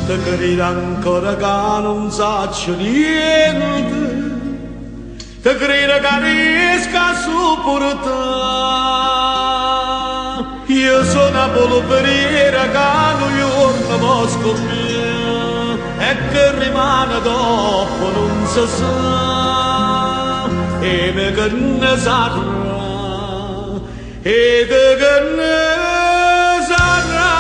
Te credo ancora che non saccio niente, te credo che riesco a sopportare. Io sono una polveriera che un giorno può scoprire e che rimane dopo non si sa. E me che ne sarà, e te che ne sarà.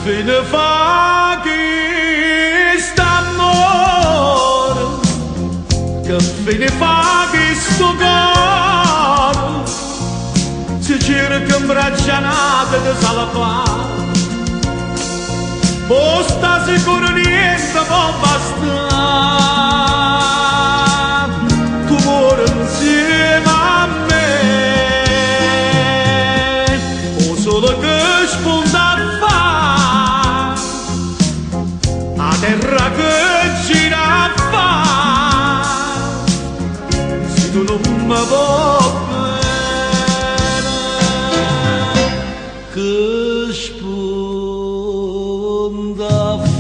Fine fa che st'amore, che fine fa che sto cuore, si cerca in braccia nate di salvare, o sta sicuro niente può bastare, tu muori insieme a me, o solo che spunta terra che gira fa, se tu non mi vuoi bene, che sponda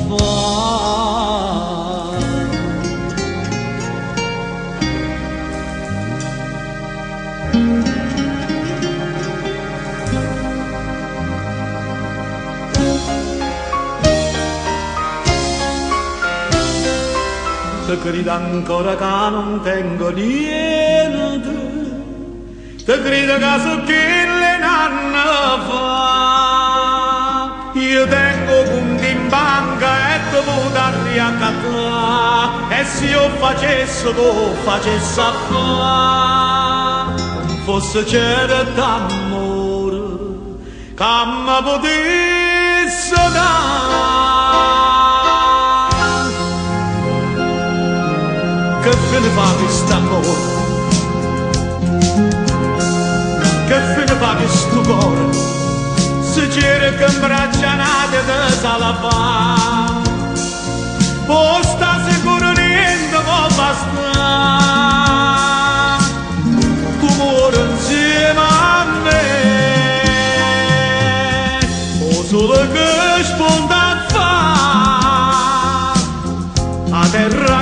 fa. Te credo ancora che non tengo niente, te credo che so che le nanne fa. Io tengo conti in banca e te potrei riaccattare, e se io facessi tu facessi a fare, non fosse certo amore che mi potesse dare. Che fine fa questo amore? Che fine fa questo cuore? Se cerca in braccia nate di salvare, o sta sicuro niente può bastare, tu muori insieme a me, o solo che sponda a fare a terra